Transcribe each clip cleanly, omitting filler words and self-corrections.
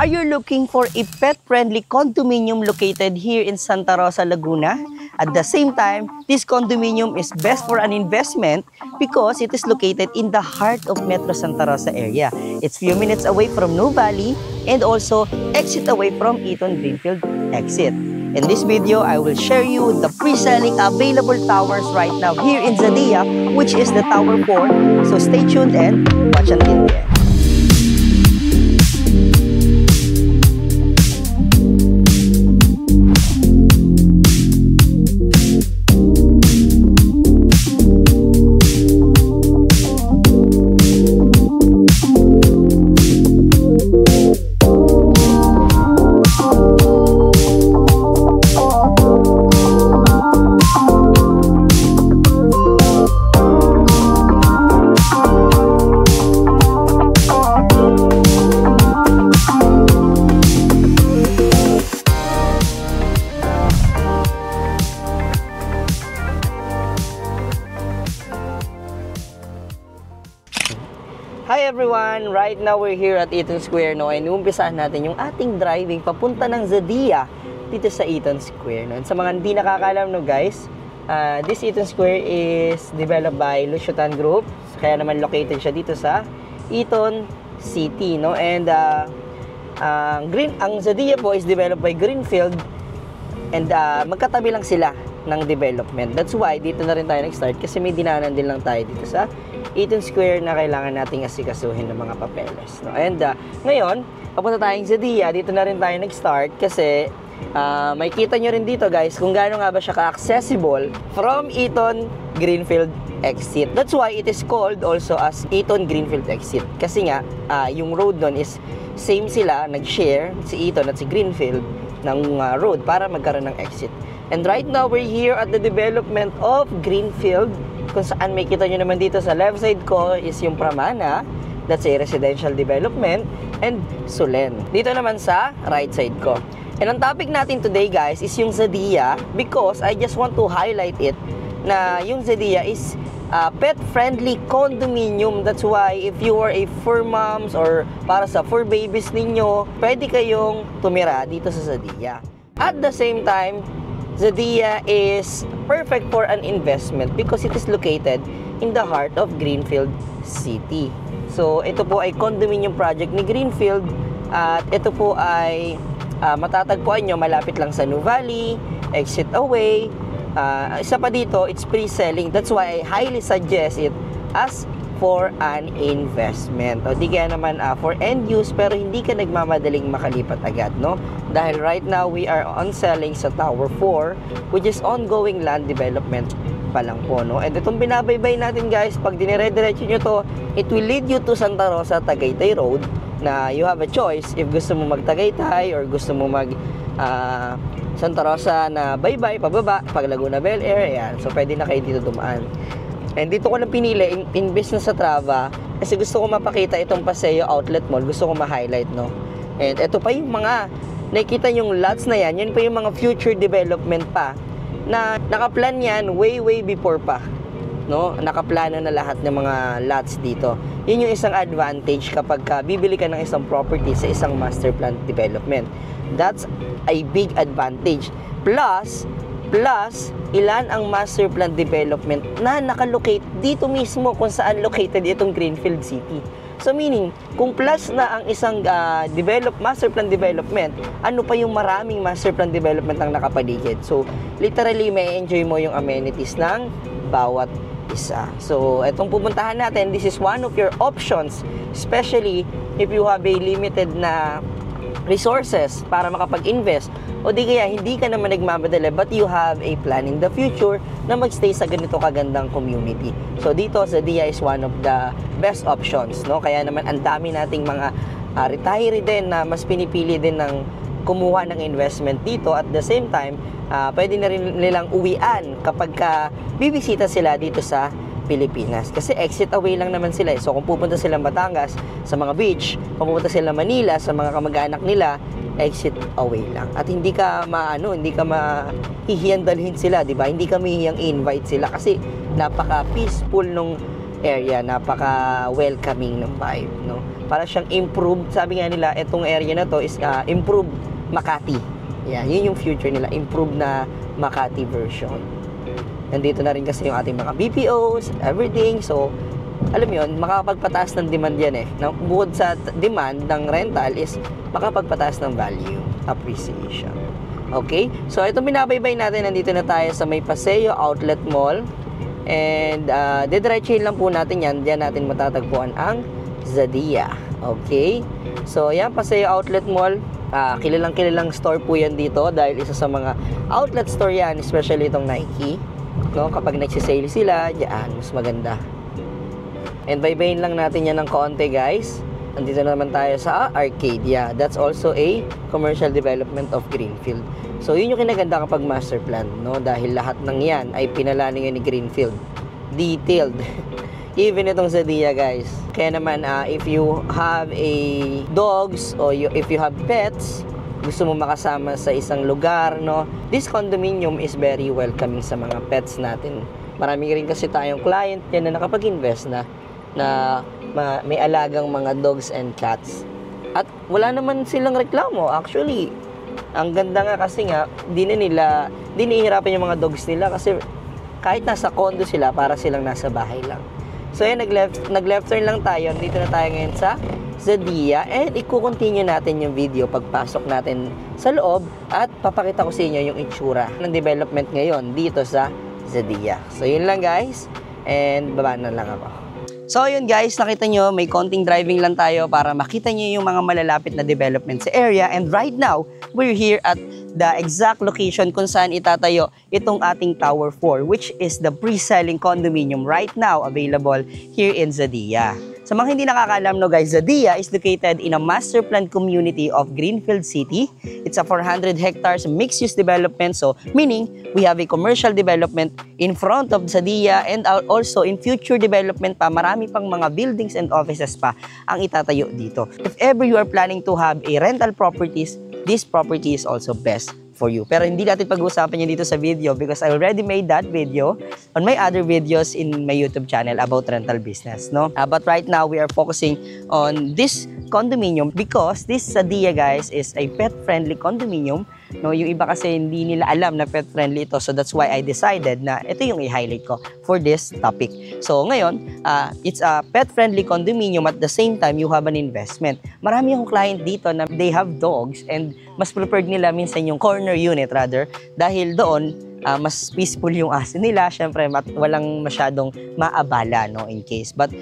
Are you looking for a pet-friendly condominium located here in Santa Rosa, Laguna? At the same time, this condominium is best for an investment because it is located in the heart of Metro Santa Rosa area. It's few minutes away from Nuvali and also exit away from Eton Greenfield exit. In this video, I will share you the pre-selling available towers right now here in Zadea, which is the Tower 4. So stay tuned and watch until the end. Hi everyone! Right now we're here at Eton Square, no? And umpisahan natin yung ating driving papunta ng Zadea dito sa Eton Square, no? And sa mga hindi nakakalam, no guys, this Eton Square is developed by Lusiotan Group. Kaya naman located siya dito sa Eton City, no? And ang Zadea po is developed by Greenfield and magkatabi lang sila ng development. That's why dito na rin tayo nag-start kasi may dinaanan din lang tayo dito sa Eton Square na kailangan nating asikasuhin ng mga papeles, no? And ngayon, papunta tayong Zadea, dito na rin tayo nag-start kasi may kita nyo rin dito guys kung gaano nga ba siya ka-accessible from Eton Greenfield exit. That's why it is called also as Eton Greenfield exit. Kasi nga, yung road doon is same sila, nag-share si Eton at si Greenfield ng road para magkaroon ng exit. And right now, we're here at the development of Greenfield, kung saan may kita nyo naman dito sa left side ko is yung Pramana, that's a residential development, and Sulen. Dito naman sa right side ko. And ang topic natin today guys is yung Zadea because I just want to highlight it na yung Zadea is pet-friendly condominium. That's why if you are a fur moms or para sa fur babies ninyo, pwede kayong tumira dito sa Zadea. At the same time, Zadea is perfect for an investment because it is located in the heart of Greenfield City. So, ito po ay condominium project ni Greenfield at ito po ay matatagpuan nyo malapit lang sa Nuvali, exit away. Isa pa dito, it's pre-selling. That's why I highly suggest it as for an investment. O di kaya naman for end use pero hindi ka nagmamadaling makalipat agad, no? Dahil right now we are on selling sa Tower 4 which is ongoing land development pa lang po, no? And itong binabaybay natin guys, pag dinire-diretso nyo to, it will lead you to Santa Rosa Tagaytay Road na you have a choice if gusto mo mag-Tagaytay or gusto mo mag Santa Rosa na baybay, pababa, pag Laguna Bel Air, ayan. So pwede na kayo dito dumaan. And dito ko lang pinili in business sa Trava kasi gusto ko mapakita itong Paseo Outlet Mall, gusto ko ma-highlight, no? And ito pa yung mga nakikita yung lots na yan pa yung mga future development pa na nakaplan yan way before pa, no? Nakaplano na lahat ng mga lots dito. Yun yung isang advantage kapag bibili ka ng isang property sa isang master plan development. That's a big advantage. Plus, ilan ang master plan development na nakalocate dito mismo kung saan located itong Greenfield City. So meaning, kung plus na ang isang master plan development, ano pa yung maraming master plan development ang nakapaligid. So literally, may enjoy mo yung amenities ng bawat isa. So itong pupuntahan natin, this is one of your options, especially if you have a limited na resources para makapag-invest o di kaya hindi ka naman nagmamadali but you have a plan in the future na magstay sa ganito kagandang community. So dito Zadea is one of the best options, no? Kaya naman ang dami nating mga retiree din na mas pinipili din ng kumuha ng investment dito. At the same time, pwede na rin nilang uwian kapag bibisita sila dito sa Pilipinas. Kasi exit away lang naman sila. So kung pupunta sila Batangas sa mga beach, kung pupunta sila Manila sa mga kamag-anak nila, exit away lang. At hindi ka mahihiyang dalhin sila, di ba? Hindi ka mahihiyang invite sila kasi napaka-peaceful nung area. Napaka-welcoming ng vibe, no? Para siyang improved, sabi nga nila, itong area na to is improved Makati. Yeah, yun yung future nila, improved na Makati version. Nandito na rin kasi yung ating mga BPOs, everything. So, alam mo yun, makakapagpataas ng demand yan eh. Bukod sa demand ng rental is makapagpataas ng value, appreciation. Okay? So, itong binabaybay natin, nandito na tayo sa may Paseo Outlet Mall. And, didiretsuhin lang po natin yan. Diyan natin matatagpuan ang Zadia. Okay? So, yan, Paseo Outlet Mall. Kilalang store po yan dito dahil isa sa mga outlet store yan, especially itong Nike. No? Kapag nagsisale sila, diyan, mas maganda. And baybayin lang natin yan ng konti, guys. Nandito na naman tayo sa Arcadia. That's also a commercial development of Greenfield. So, yun yung kinaganda kapag master plan, no? Dahil lahat ng yan ay pinalano yun ni Greenfield. Detailed. Even itong Zadia, guys. Kaya naman, if you have a dogs or if you have pets, gusto mo makasama sa isang lugar, no? This condominium is very welcoming sa mga pets natin. Marami rin kasi tayong client yan na nakapag-invest na may alagang mga dogs and cats. At wala naman silang reklamo. Actually, ang ganda nga kasi nga, di nahihirapan yung mga dogs nila kasi kahit nasa condo sila, para silang nasa bahay lang. So yan, nag-left turn lang tayo. Dito na tayo ngayon sa Zadia. And i-continue natin yung video pagpasok natin sa loob at papakita ko sa inyo yung itsura ng development ngayon dito sa Zadia. So yun lang, guys. And baba na lang ako. So yun, guys, nakita nyo, may konting driving lang tayo para makita nyo yung mga malalapit na development sa area. And right now, we're here at the exact location kung saan itatayo itong ating Tower 4, which is the pre-selling condominium right now available here in Zadia. Sa mga hindi nakakaalam, no, guys, Zadia is located in a master plan community of Greenfield City. It's a 400 hectares mixed-use development. So, meaning, we have a commercial development in front of Zadia and also in future development pa, marami pang mga buildings and offices pa ang itatayo dito. If ever you are planning to have a rental properties, this property is also best for you. Pero hindi natin pag-uusapan yan dito sa video because I already made that video on my other videos in my YouTube channel about rental business, no? But right now, we are focusing on this condominium because this Zadia, guys, is a pet-friendly condominium. No, yung iba kasi hindi nila alam na pet-friendly ito. So that's why I decided na ito yung i-highlight ko for this topic. So ngayon, it's a pet-friendly condominium at the same time, you have an investment. Marami yung client dito na they have dogs and mas preferred nila minsan yung corner unit rather dahil doon mas peaceful yung aso nila. Syempre, walang masyadong maabala, no, in case. But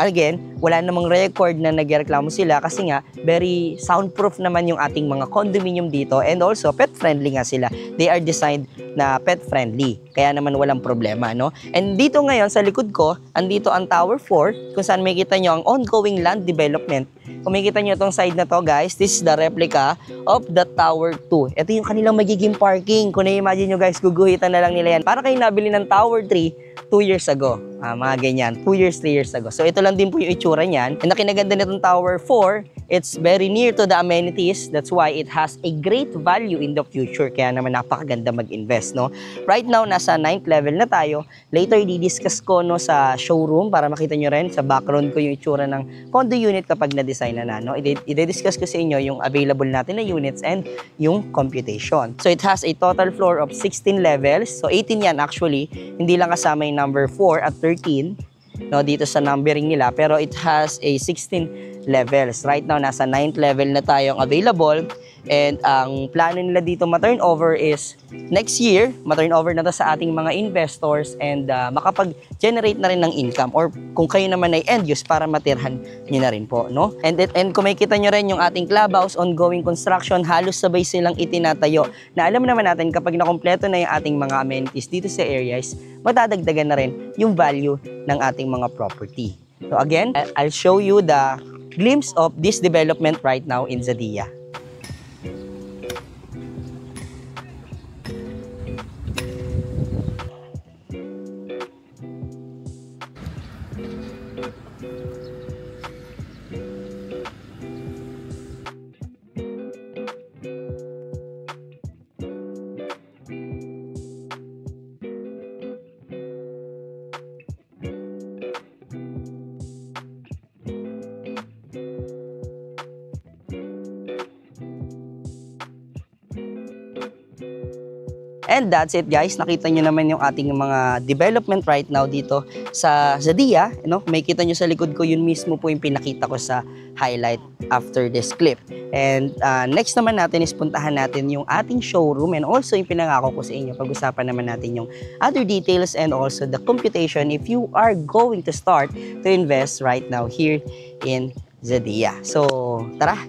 again, wala namang record na nagreklamo sila kasi nga very soundproof naman yung ating mga condominium dito and also pet-friendly nga sila. They are designed na pet-friendly. Kaya naman walang problema, no? And dito ngayon, sa likod ko, andito ang Tower 4 kung saan makikita nyo ang ongoing land development. Kung makikita nyo itong side na to, guys, this is the replica of the Tower 2. Ito yung kanilang magiging parking. Kung na-imagine nyo, guys, guguhitan na lang nila yan. Para kayo nabili ng Tower 3 2 years ago. Mga ganyan. 2 years, 3 years ago. So, ito lang din po yung itsura niyan. And nakinaganda nitong Tower 4, it's very near to the amenities. That's why it has a great value in the future. Kaya naman napakaganda mag-invest, no? Right now, nasa 9th level na tayo. Later, i-discuss ko, no, sa showroom para makita nyo rin sa background ko yung itsura ng condo unit kapag na-design na, no? I-discuss ko sa inyo yung available natin na units and yung computation. So, it has a total floor of 16 levels. So, 18 yan actually. Hindi lang kasama yung number 4 at 13, no, dito sa numbering nila, pero it has a 16 levels. Right now, nasa 9th level na tayong available. And ang plano nila dito ma-turnover is next year, ma-turnover na to sa ating mga investors and makapag-generate na rin ng income or kung kayo naman ay end use para matirhan nyo na rin po, no? And kung makikita nyo rin yung ating clubhouse, ongoing construction, halos sabay silang itinatayo na alam naman natin kapag nakompleto na yung ating mga amenities dito sa areas, madadagdagan na rin yung value ng ating mga property. So again, I'll show you the glimpse of this development right now in Zadia. And that's it guys, nakita nyo naman yung ating mga development right now dito sa Zadia. Makikita nyo sa likod ko, yun mismo po yung pinakita ko sa highlight after this clip. And next naman natin is puntahan natin yung ating showroom, and also yung pinangako ko sa inyo, pag-usapan naman natin yung other details and also the computation if you are going to start to invest right now here in Zadia. So tara!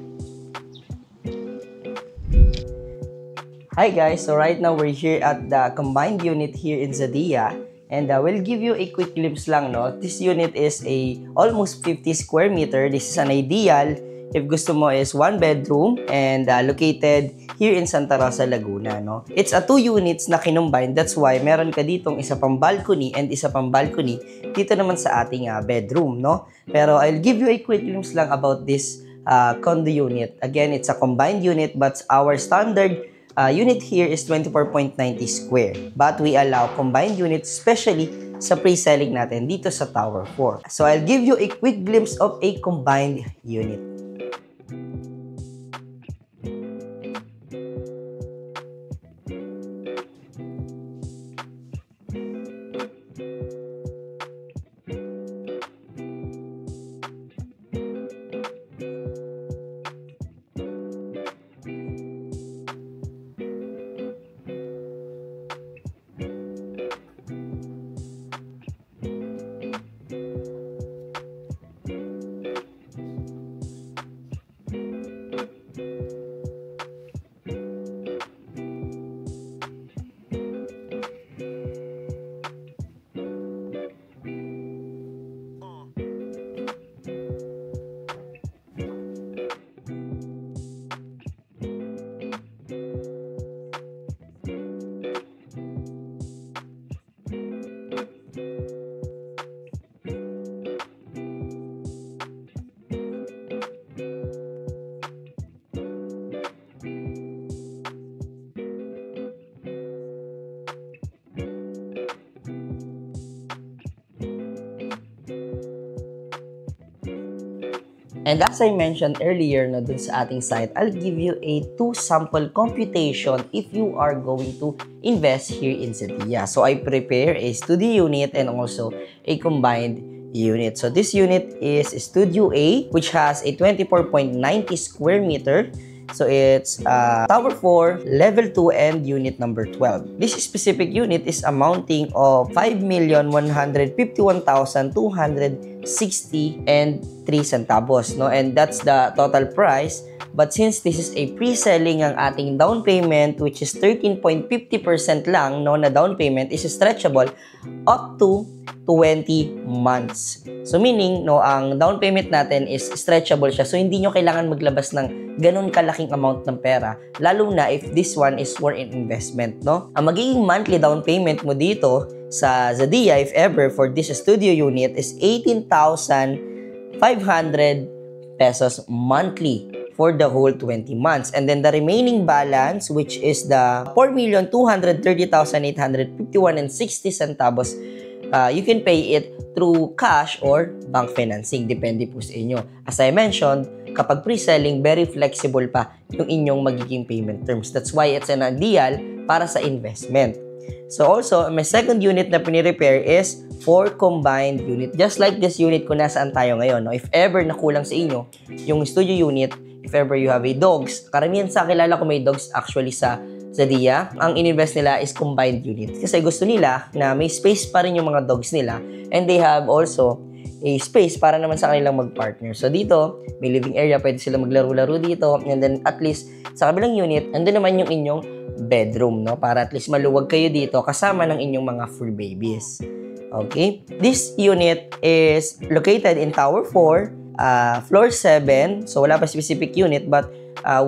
Hi guys, so right now we're here at the combined unit here in Zadia, and we'll give you a quick glimpse lang, no. This unit is a almost 50 square meter. This is an ideal if gusto mo is 1 bedroom and located here in Santa Rosa, Laguna, no. It's a 2 units na kinumbine. That's why meron ka ditong isa pang balcony and isa pang balcony dito naman sa ating bedroom, no. Pero I'll give you a quick glimpse lang about this condo unit. Again, it's a combined unit, but our standard unit here is 24.90 square. But we allow combined units, especially sa pre-selling natin dito sa Tower 4. So I'll give you a quick glimpse of a combined unit. And as I mentioned earlier, no, dun sa ating site, I'll give you a 2 sample computation if you are going to invest here in Zadia. So I prepare a studio unit and also a combined unit. So this unit is Studio A, which has a 24.90 square meter. So it's Tower 4, Level 2, and Unit number 12. This specific unit is amounting of 5,151,260 and 3 centavos, no? And that's the total price. But since this is a pre-selling, ang ating down payment, which is 13.50% lang, no, na down payment, is stretchable up to 20 months. So meaning, no, ang down payment natin is stretchable siya. So hindi nyo kailangan maglabas ng ganun kalaking amount ng pera, lalo na if this one is for an investment, no? Ang magiging monthly down payment mo dito sa Zadia, if ever, for this studio unit is 18,500 pesos monthly for the whole 20 months. And then the remaining balance, which is the 4,230,851 and 60 centavos, you can pay it through cash or bank financing. Depende po sa inyo. As I mentioned, kapag pre-selling, very flexible pa yung inyong magiging payment terms. That's why it's an ideal para sa investment. So also, my second unit na pinirepair is for combined unit. Just like this unit kung nasaan tayo ngayon. No? If ever nakulang sa inyo yung studio unit, if ever you have a dogs, karamihan sa kilala ko may dogs actually sa Zadia, ang ininvest nila is combined unit. Kasi gusto nila na may space pa rin yung mga dogs nila, and they have also a space para naman sa kanilang mag-partner. So dito, may living area, pwede sila maglaro-laro dito, and then at least sa kabilang unit, andun naman yung inyong bedroom, no? Para at least maluwag kayo dito kasama ng inyong mga fur babies. Okay? This unit is located in Tower 4, floor 7. So wala pa specific unit, but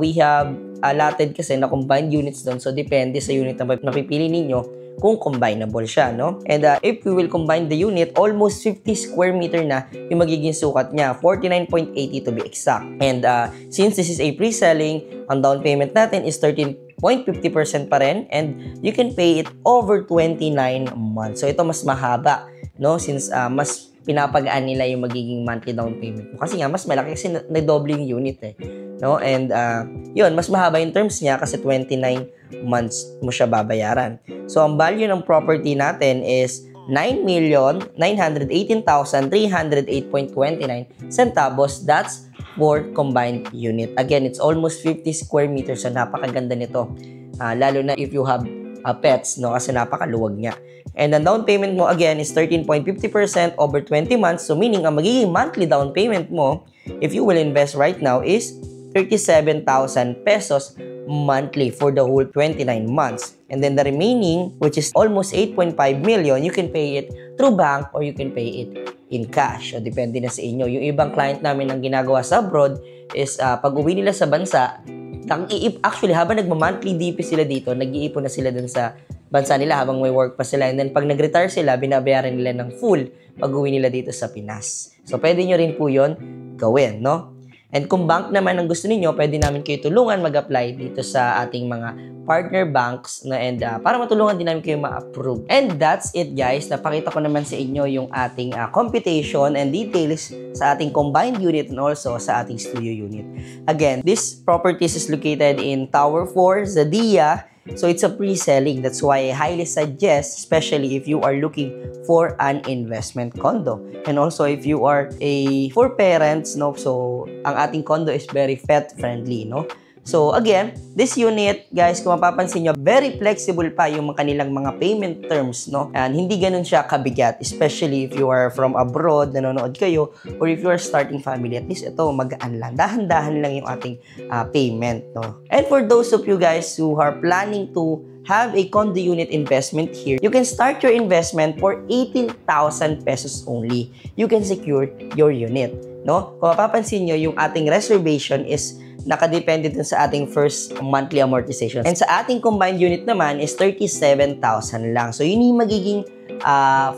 we have allotted kasi na combined units doon. So depende sa unit na napipili ninyo kung combinable siya, no? And if we will combine the unit, almost 50 square meter na yung magiging sukat niya, 49.80 to be exact. And since this is a pre-selling, ang down payment natin is 13.50% pa rin, and you can pay it over 29 months. So ito mas mahaba, no? Since mas pinapagaan nila yung magiging monthly down payment mo. Kasi nga, mas malaki kasi na-double yung unit eh. no? And yun, mas mahaba yung terms niya kasi 29 months mo siya babayaran. So ang value ng property natin is 9,918,308.29 centavos. That's for combined unit. Again, it's almost 50 square meters. So napakaganda nito. Lalo na if you have pets, no? Kasi napakaluwag niya. And the down payment mo again is 13.50% over 20 months. So meaning ang magiging monthly down payment mo if you will invest right now is 37,000 pesos monthly for the whole 29 months. And then the remaining, which is almost 8.5 million, you can pay it through bank or you can pay it in cash. So depende na sa inyo. Yung ibang client namin ang ginagawa sa abroad is pag uwi nila sa bansa, actually habang nagma-monthly DP sila dito, nag-iipon na sila dun sa bansa nila habang may work pa sila. And then pag nag-retire sila, binabayaran nila ng full pag uwi nila dito sa Pinas. So pwede nyo rin po yun gawin, no? And kung bank naman ang gusto niyo, pwede namin kayo tulungan mag-apply dito sa ating mga partner banks na para matulungan din namin kayo ma-approve. And that's it, guys. Napakita ko naman sa inyo yung ating computation and details sa ating combined unit and also sa ating studio unit. Again, this properties is located in Tower 4, Zadia. So it's a pre-selling. That's why I highly suggest, especially if you are looking for an investment condo. And also if you are for parents, no? So ang ating condo is very pet friendly, no? So again, this unit, guys, kung mapapansin nyo, very flexible pa yung kanilang mga payment terms, no? And hindi ganun siya kabigat, especially if you are from abroad, nanonood kayo, or if you are starting family, at least ito, magaan lang. Dahan-dahan lang yung ating payment, no? And for those of you guys who are planning to have a condo unit investment here, you can start your investment for 18,000 pesos only. You can secure your unit, no? Kung mapapansin nyo, yung ating reservation is nakadepende dun sa ating first monthly amortization. And sa ating combined unit naman is 37,000 lang. So yun yung magiging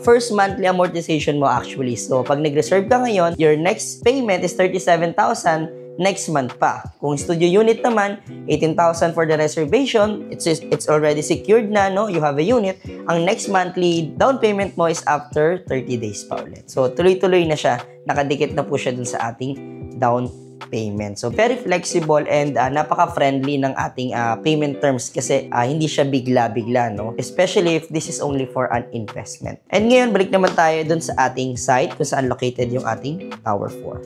first monthly amortization mo actually. So pag nag-reserve ka ngayon, your next payment is 37,000 next month pa. Kung studio unit naman, 18,000 for the reservation. It's already secured na, no? You have a unit. Ang next monthly down payment mo is after 30 days pa ulit. So tuloy-tuloy na siya. Nakadikit na po siya dun sa ating down payment. So very flexible and napaka-friendly ng ating payment terms kasi hindi siya bigla-bigla, no? Especially if this is only for an investment. And ngayon, balik naman tayo dun sa ating site kung saan located yung ating Tower 4.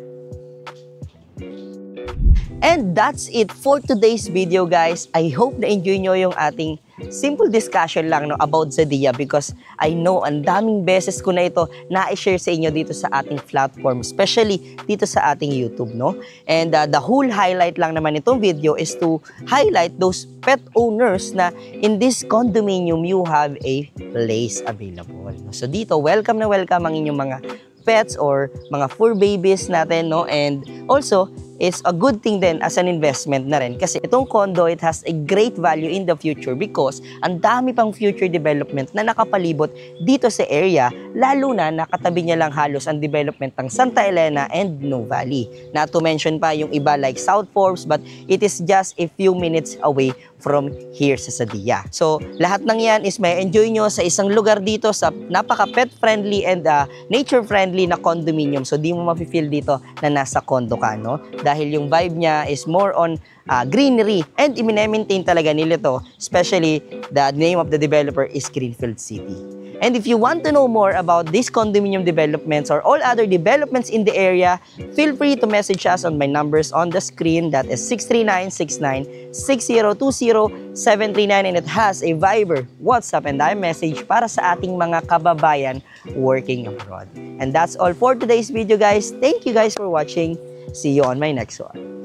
And that's it for today's video, guys. I hope na-enjoy nyo yung ating simple discussion lang, no, about Zadia because I know ang daming beses ko na ito na-share sa inyo dito sa ating platform, especially dito sa ating YouTube, no? And the whole highlight lang naman itong video is to highlight those pet owners na in this condominium you have a place available. So dito, welcome na welcome ang inyong mga pets or mga fur babies natin, no? And also, is a good thing din as an investment na rin kasi itong condo, it has a great value in the future because ang dami pang future development na nakapalibot dito sa area, lalo na nakatabi niya lang halos ang development ng Santa Elena and Nuvali. Not to mention pa yung iba like South Forbes, but it is just a few minutes away from here sa Zadia. So, lahat ng yan is may enjoy nyo sa isang lugar dito sa napaka-pet friendly and nature friendly na condominium. So, di mo mafe-feel dito na nasa condo ka, no? Dahil yung vibe niya is more on greenery and i-maintain talaga nila to, especially the name of the developer is Greenfield City. And if you want to know more about these condominium developments or all other developments in the area, feel free to message us on my numbers on the screen. That is 639-69-6020-739 and it has a Viber, WhatsApp, and iMessage para sa ating mga kababayan working abroad. And that's all for today's video, guys. Thank you guys for watching. See you on my next one.